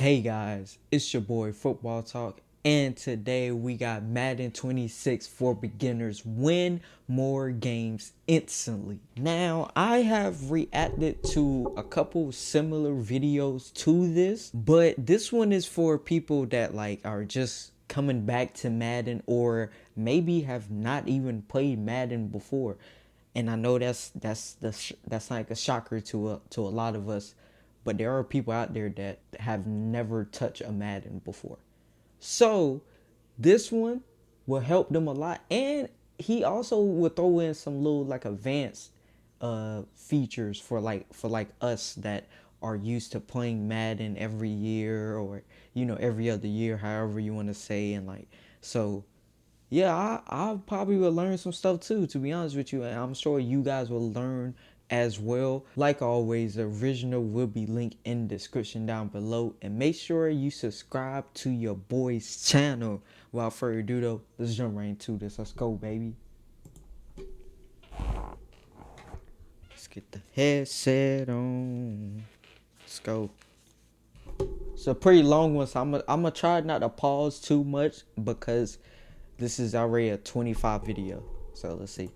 Hey guys, it's your boy Football Talk, and today we got Madden 26 for beginners. Win more games instantly. Now, I have reacted to a couple similar videos to this, but this one is for people that are just coming back to Madden or maybe have not even played Madden before. And I know that's like a shocker to a lot of us, but there are people out there that have never touched a Madden before. So this one will help them a lot, and he also will throw in some little advanced features for us that are used to playing Madden every year, or every other year, however you want to say. And so yeah, I probably will learn some stuff too, to be honest with you. And I'm sure you guys will learn as well. Like always, the original will be linked in the description down below. And make sure you subscribe to your boy's channel. Without further ado though, let's jump right into this. Let's go, baby. Let's get the headset on. Let's go. It's a pretty long one, so I'm gonna try not to pause too much because this is already a 25 video. So let's see.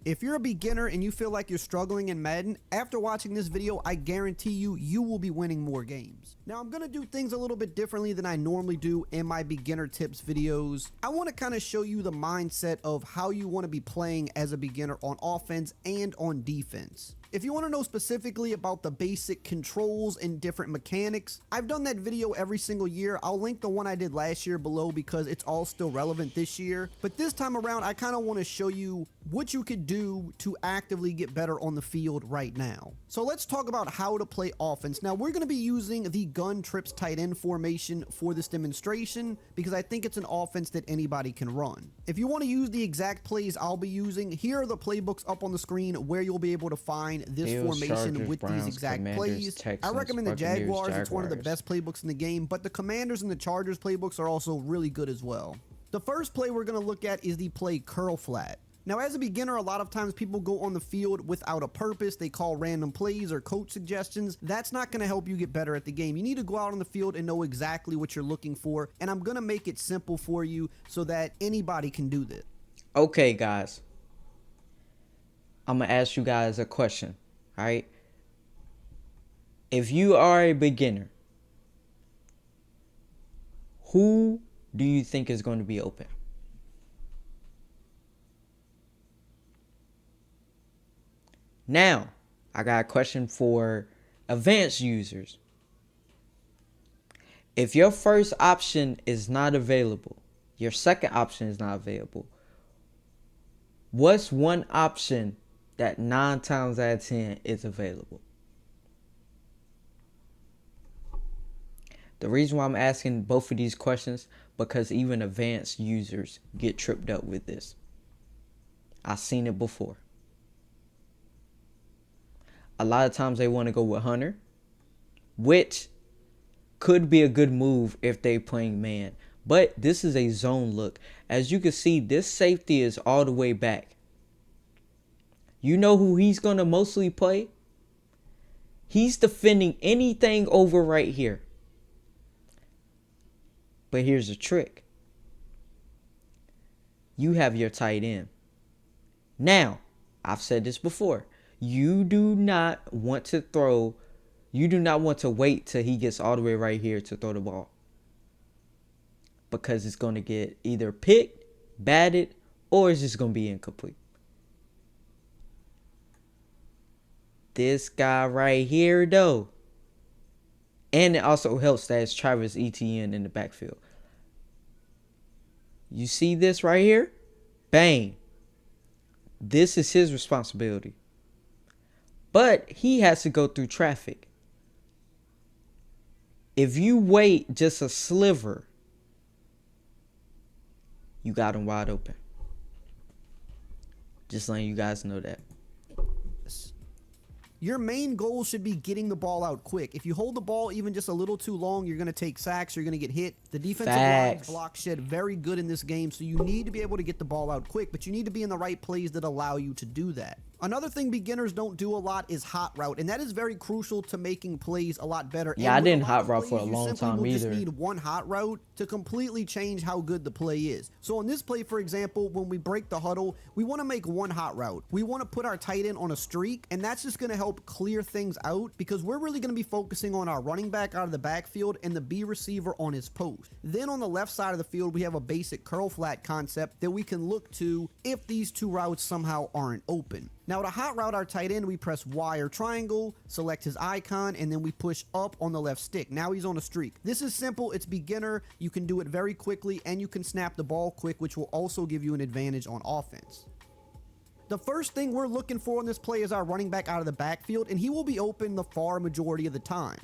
If you're a beginner and you feel like you're struggling in Madden, after watching this video, I guarantee you will be winning more games. Now, I'm going to do things a little bit differently than I normally do in my beginner tips videos. I want to kind of show you the mindset of how you want to be playing as a beginner on offense and on defense. If you want to know specifically about the basic controls and different mechanics, I've done that video every single year. I'll link the one I did last year below because it's all still relevant this year. But this time around, I kind of want to show you what you could do to actively get better on the field right now. So let's talk about how to play offense. Now, we're going to be using the gun trips tight end formation for this demonstration because I think it's an offense that anybody can run. If you want to use the exact plays I'll be using, here are the playbooks up on the screen where you'll be able to find this Bills, formation Chargers, with Browns, these exact Commanders, plays. Texans, I recommend the Buccaneers, Jaguars. It's one of the Jaguars. best playbooks in the game, but the Commanders and the Chargers playbooks are also really good as well. The first play we're going to look at is the play curl flat. Now, as a beginner, a lot of times people go on the field without a purpose. They call random plays or coach suggestions. That's not going to help you get better at the game. You need to go out on the field and know exactly what you're looking for, and I'm going to make it simple for you so that anybody can do this. Okay, guys. I'm going to ask you guys a question, all right? If you are a beginner, who do you think is going to be open? Now, I got a question for advanced users. If your first option is not available, your second option is not available, what's one option that 9 times out of 10 is available? The reason why I'm asking both of these questions, because even advanced users get tripped up with this. I've seen it before. A lot of times they want to go with Hunter, which could be a good move if they playing man. But this is a zone look. As you can see, this safety is all the way back. You know who he's going to mostly play? He's defending anything over right here. But here's the trick. You have your tight end. Now, I've said this before. You do not want to wait till he gets all the way right here to throw the ball. Because it's going to get either picked, batted, or it's just going to be incomplete. This guy right here, though. And it also helps that it's Travis Etienne in the backfield. You see this right here? Bang. This is his responsibility. But he has to go through traffic. If you wait just a sliver, you got him wide open. Just letting you guys know that. Your main goal should be getting the ball out quick. If you hold the ball even just a little too long, you're going to take sacks, you're going to get hit. The defensive line's block shed very good in this game, so you need to be able to get the ball out quick, but you need to be in the right plays that allow you to do that. Another thing beginners don't do a lot is hot route, and that is very crucial to making plays a lot better. Yeah, and I with a didn't lot hot of route for a plays, you long simply time will just either. need one hot route to completely change how good the play is. So in this play, for example, when we break the huddle, we want to make one hot route. We want to put our tight end on a streak, and that's just going to help clear things out because we're really going to be focusing on our running back out of the backfield and the B receiver on his post. Then on the left side of the field, we have a basic curl flat concept that we can look to if these two routes somehow aren't open. Now to hot route our tight end, we press Y or triangle, select his icon, and then we push up on the left stick. Now he's on a streak. This is simple, it's beginner, you can do it very quickly, and you can snap the ball quick, which will also give you an advantage on offense. The first thing we're looking for in this play is our running back out of the backfield, and he will be open the far majority of the time.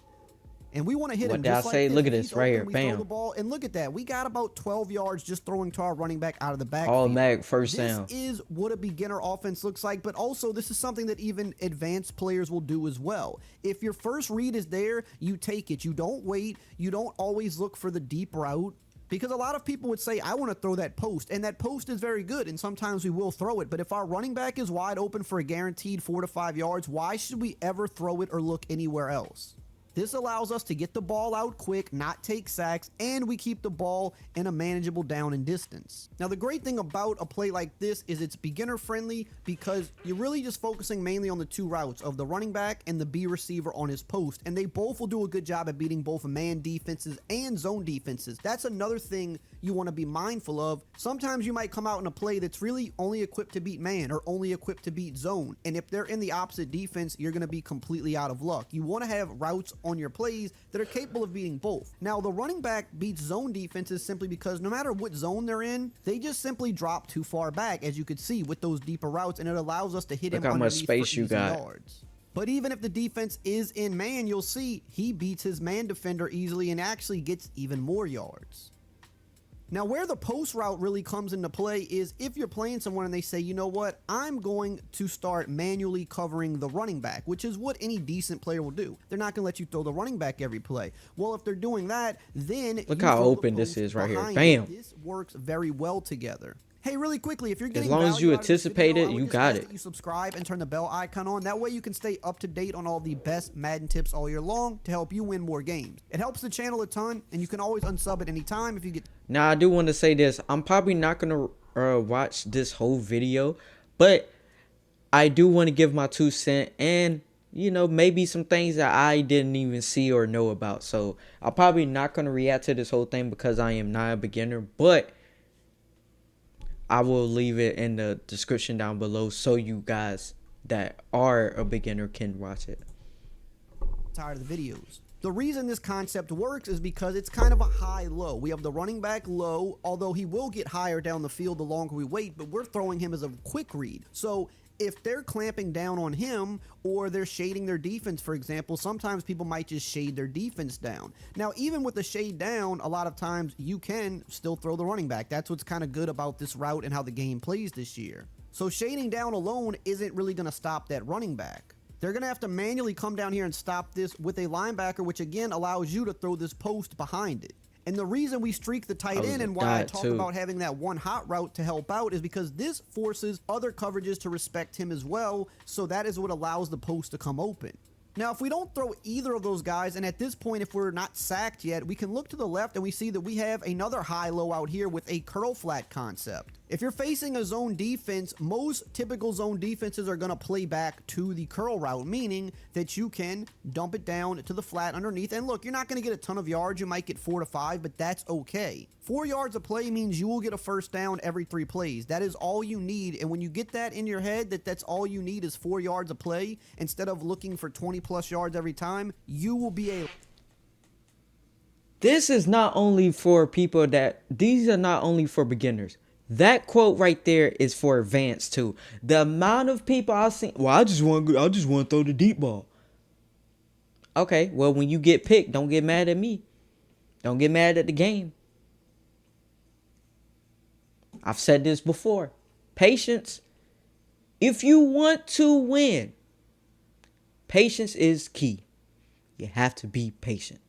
And we want to hit him just like this. Look at If this he's right open, here. we Bam. throw the ball, and look at that. We got about 12 yards just throwing to our running back out of the backfield. Automatic first down. This is what a beginner offense looks like, but also this is something that even advanced players will do as well. If your first read is there, you take it. You don't wait. You don't always look for the deep route. Because a lot of people would say, I want to throw that post, and that post is very good, and sometimes we will throw it. But if our running back is wide open for a guaranteed 4 to 5 yards, why should we ever throw it or look anywhere else? This allows us to get the ball out quick, not take sacks, and we keep the ball in a manageable down and distance. Now, the great thing about a play like this is it's beginner friendly because you're really just focusing mainly on the two routes of the running back and the B receiver on his post, and they both will do a good job at beating both man defenses and zone defenses. That's another thing you want to be mindful of. Sometimes you might come out in a play that's really only equipped to beat man or only equipped to beat zone, and if they're in the opposite defense, you're going to be completely out of luck. You want to have routes on your plays that are capable of beating both. Now, the running back beats zone defenses simply because no matter what zone they're in, they just simply drop too far back, as you could see with those deeper routes, and it allows us to hit him Look how much underneath space for you easy got. yards. But even if the defense is in man, you'll see he beats his man defender easily and actually gets even more yards. Now, where the post route really comes into play is if you're playing someone and they say, you know what, I'm going to start manually covering the running back, which is what any decent player will do. They're not going to let you throw the running back every play. Well, if they're doing that, then Look you how throw the open this post is right here. behind Bam. it. This works very well together. Hey, really quickly, if you're getting long as value you out of this anticipate video, it, I would you just got ask it. that you subscribe and turn the bell icon on. That way you can stay up to date on all the best Madden tips all year long to help you win more games. It helps the channel a ton, and you can always unsub at any time if you get... Now, I do want to say this. I'm probably not going to watch this whole video, but I do want to give my 2 cents and, you know, maybe some things that I didn't even see or know about. So, I'm probably not going to react to this whole thing because I am not a beginner, but I will leave it in the description down below so you guys that are a beginner can watch it. Tired of the videos. The reason this concept works is because it's kind of a high-low. We have the running back low, although he will get higher down the field the longer we wait, but we're throwing him as a quick read. So if they're clamping down on him or they're shading their defense, for example, sometimes people might just shade their defense down. Now, even with the shade down, a lot of times you can still throw the running back. That's what's kind of good about this route and how the game plays this year. So shading down alone isn't really going to stop that running back. They're going to have to manually come down here and stop this with a linebacker, which again allows you to throw this post behind it. And the reason we streak the tight end and why I talk about having that one hot route to help out is because this forces other coverages to respect him as well. So that is what allows the post to come open. Now, if we don't throw either of those guys, and at this point, if we're not sacked yet, we can look to the left and we see that we have another high-low out here with a curl flat concept. If you're facing a zone defense, most typical zone defenses are going to play back to the curl route, meaning that you can dump it down to the flat underneath. And look, you're not going to get a ton of yards. You might get 4 to 5, but that's okay. 4 yards a play means you will get a first down every 3 plays. That is all you need. And when you get that in your head, that's all you need is 4 yards a play, instead of looking for 20 plus yards every time, you will be able... This is not only for people these are not only for beginners. That quote right there is for advanced too. The amount of people I've seen, well, I just want to throw the deep ball. Okay, well, when you get picked, don't get mad at me. Don't get mad at the game. I've said this before. Patience. If you want to win, patience is key. You have to be patient.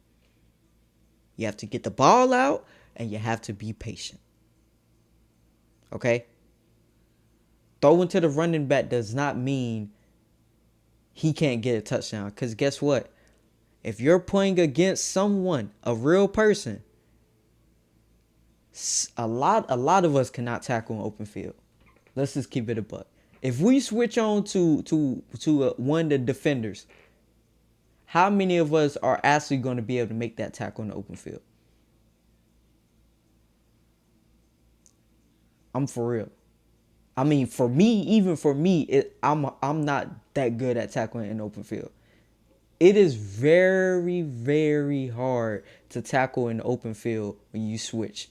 You have to get the ball out and you have to be patient. Okay? Throwing to the running back does not mean he can't get a touchdown. Because guess what? If you're playing against someone, a real person, a lot of us cannot tackle an open field. Let's just keep it a buck. If we switch on to one of the defenders, how many of us are actually going to be able to make that tackle in the open field? I'm for real. I mean, for me, even for me, I'm not that good at tackling in the open field. It is very, very hard to tackle in the open field when you switch.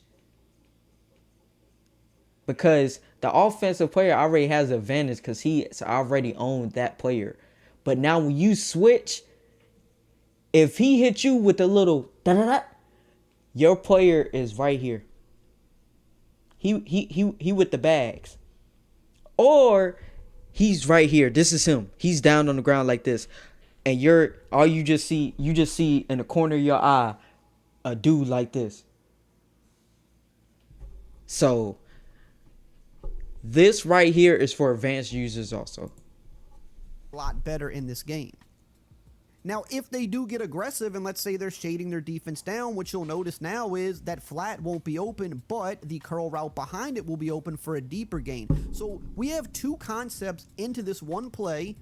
Because the offensive player already has advantage because he's already owned that player. But now when you switch, if he hits you with a little da-da-da, your player is right here. He with the bags. Or he's right here. This is him. He's down on the ground like this. And you just see in the corner of your eye a dude like this. So this right here is for advanced users also. A lot better in this game. Now, if they do get aggressive and let's say they're shading their defense down, what you'll notice now is that flat won't be open, but the curl route behind it will be open for a deeper gain. So we have two concepts into this one play.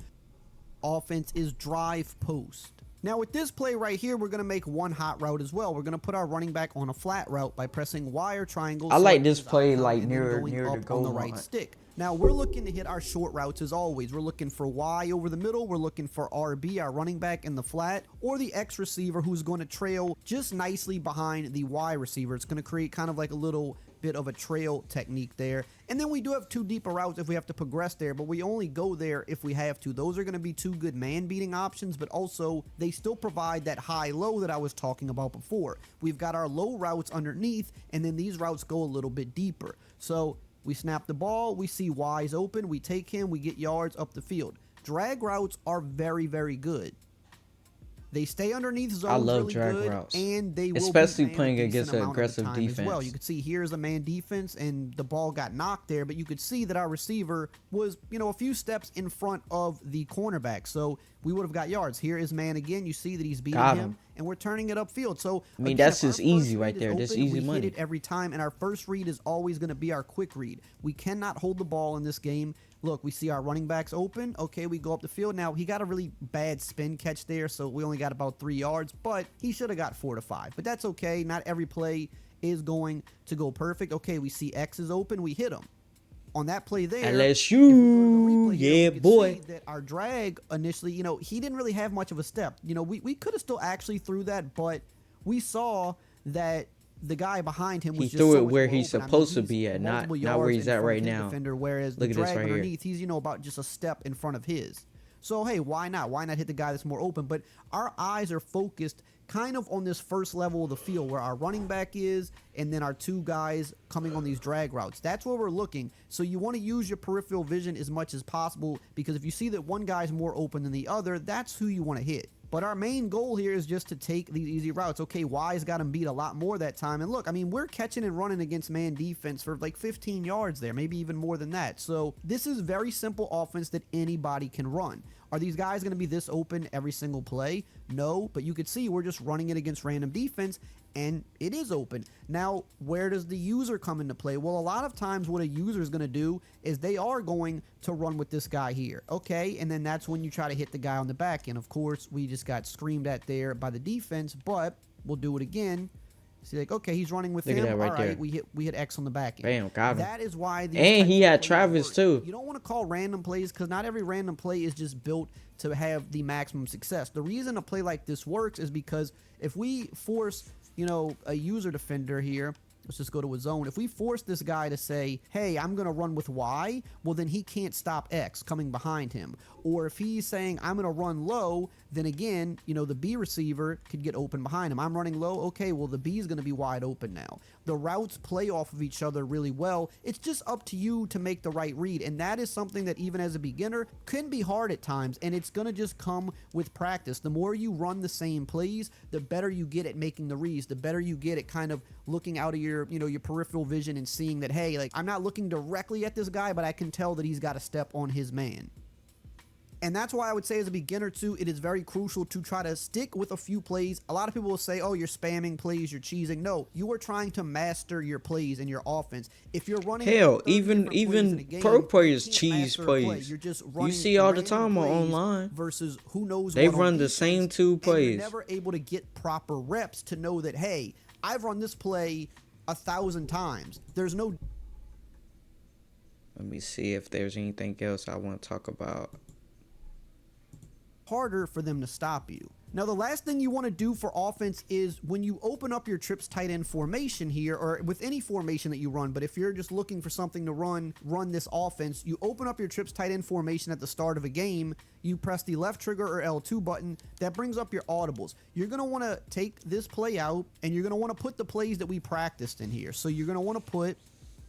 Offense is drive post. Now with this play right here, we're going to make one hot route as well. We're going to put our running back on a flat route by pressing Y or triangle. I like this play like near the goal on the right stick. Now we're looking to hit our short routes as always. We're looking for Y over the middle. We're looking for RB, our running back in the flat, or the X receiver who's going to trail just nicely behind the Y receiver. It's going to create kind of like a little bit of a trail technique there. And then we do have two deeper routes if we have to progress there, but we only go there if we have to. Those are going to be two good man-beating options, but also they still provide that high-low that I was talking about before. We've got our low routes underneath, and then these routes go a little bit deeper. So we snap the ball, we see Y's open, we take him, we get yards up the field. Drag routes are very, very good. They stay underneath zones. I love really drag good, routes, and they will especially be playing against an aggressive defense. as well. You could see here's a man defense, and the ball got knocked there, but you could see that our receiver was, a few steps in front of the cornerback, so we would have got yards. Here is man again. You see that he's beating him, and we're turning it upfield. So I mean, again, that's just easy right there. That's easy money. We hit it every time, and our first read is always going to be our quick read. We cannot hold the ball in this game. Look, we see our running backs open. Okay, we go up the field. Now, he got a really bad spin catch there, so we only got about 3 yards, but he should have got 4 to 5. But that's okay. Not every play is going to go perfect. Okay, we see X is open. We hit him. On that play there, LSU, yeah, boy. That our drag initially, he didn't really have much of a step. We could have still actually threw that, but we saw that the guy behind him was he just threw so it much where more he's open. supposed to be at, not where he's at right now. Defender, whereas Look the at this drag right underneath, here. he's about just a step in front of his. So hey, why not? Why not hit the guy that's more open? But our eyes are focused kind of on this first level of the field where our running back is, and then our two guys coming on these drag routes. That's where we're looking. So you want to use your peripheral vision as much as possible, because if you see that one guy's more open than the other, that's who you want to hit. But our main goal here is just to take these easy routes. Okay, Y's got him beat a lot more that time. And look, I mean, we're catching and running against man defense for like 15 yards there, maybe even more than that. So this is very simple offense that anybody can run. Are these guys going to be this open every single play? No, but you could see we're just running it against random defense, and it is open. Now, where does the user come into play? Well, a lot of times what a user is going to do is they are going to run with this guy here, okay? And then that's when you try to hit the guy on the back end. Of course, we just got screamed at there by the defense, but we'll do it again. See, like, okay, he's running with him. That right all there. right, we hit X on the back end. Bam, got him. That is why these And types he of had plays Travis work. too. You don't want to call random plays because not every random play is just built to have the maximum success. The reason a play like this works is because if we force, a user defender here, let's just go to a zone. If we force this guy to say, hey, I'm going to run with Y, well, then he can't stop X coming behind him. Or if he's saying, I'm going to run low, then again, the B receiver could get open behind him. I'm running low. Okay, well, the B is going to be wide open now. The routes play off of each other really well. It's just up to you to make the right read. And that is something that even as a beginner can be hard at times. And it's going to just come with practice. The more you run the same plays, the better you get at making the reads. The better you get at kind of looking out of your your peripheral vision and seeing that, hey, like, I'm not looking directly at this guy, but I can tell that he's got a step on his man. And that's why I would say as a beginner too, it is very crucial to try to stick with a few plays. A lot of people will say, oh, you're spamming plays, you're cheesing. No, you are trying to master your plays and your offense. If you're running hell, even pro players cheese plays. You're just you see all the time on online versus who knows they what run the same two plays. You're never able to get proper reps to know that, hey, I've run this play 1,000 times. There's no. Let me see if there's anything else I want to talk about. Harder for them to stop you. Now, the last thing you want to do for offense is when you open up your trips tight end formation here, or with any formation that you run, but if you're just looking for something to run this offense, you open up your trips tight end formation at the start of a game, you press the left trigger or L2 button, that brings up your audibles. You're going to want to take this play out, and you're going to want to put the plays that we practiced in here. So you're going to want to put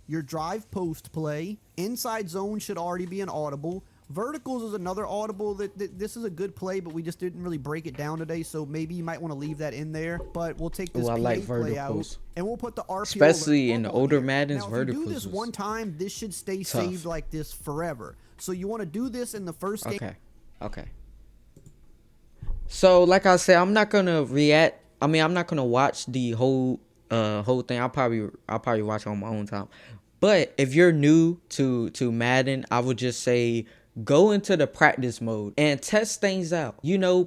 your drive post play, inside zone should already be an audible, verticals is another audible that this is a good play, but we just didn't really break it down today, so maybe you might want to leave that in there. But we'll take this play out, and we'll put the RPO, especially in the older Maddens. Now, verticals. If you do this one time, this should stay saved like this forever. So you want to do this in the first game. Okay. So like I said, I'm not gonna react. I mean, I'm not gonna watch the whole thing. I'll probably watch it on my own time. But if you're new to Madden, I would just say, go into the practice mode and test things out.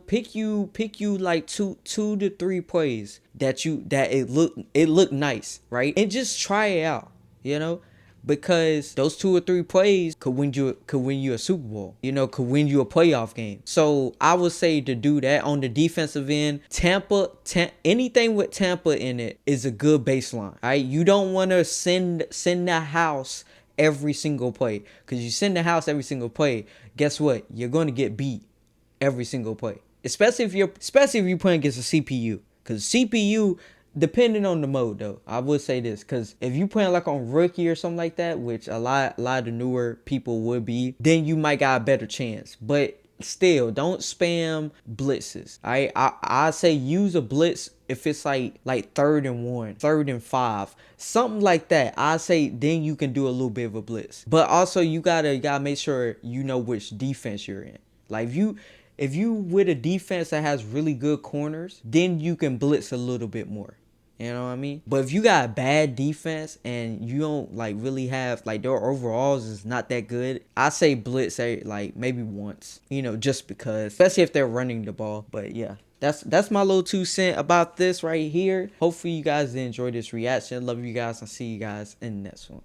Pick you like two to three plays that it look nice, right? And just try it out, because those 2 or 3 plays could win you a Super Bowl, could win you a playoff game. So I would say to do that. On the defensive end, anything with Tampa in it is a good baseline. All right, you don't want to send the house every single play, because you send the house every single play, guess what? You're going to get beat every single play, especially if you're playing against a CPU, because CPU, depending on the mode though, I would say this, because if you playing like on rookie or something like that, which a lot of the newer people would be, then you might got a better chance. But still, don't spam blitzes. I say use a blitz if it's like 3rd and 1, 3rd and 5, something like that. I say then you can do a little bit of a blitz. But also you gotta make sure you know which defense you're in. Like if you with a defense that has really good corners, then you can blitz a little bit more. You know what I mean? But if you got a bad defense and you don't really have their overalls is not that good, I say blitz maybe once, just because, especially if they're running the ball. But yeah, that's my little 2 cents about this right here. Hopefully you guys enjoyed this reaction. Love you guys, and see you guys in the next one.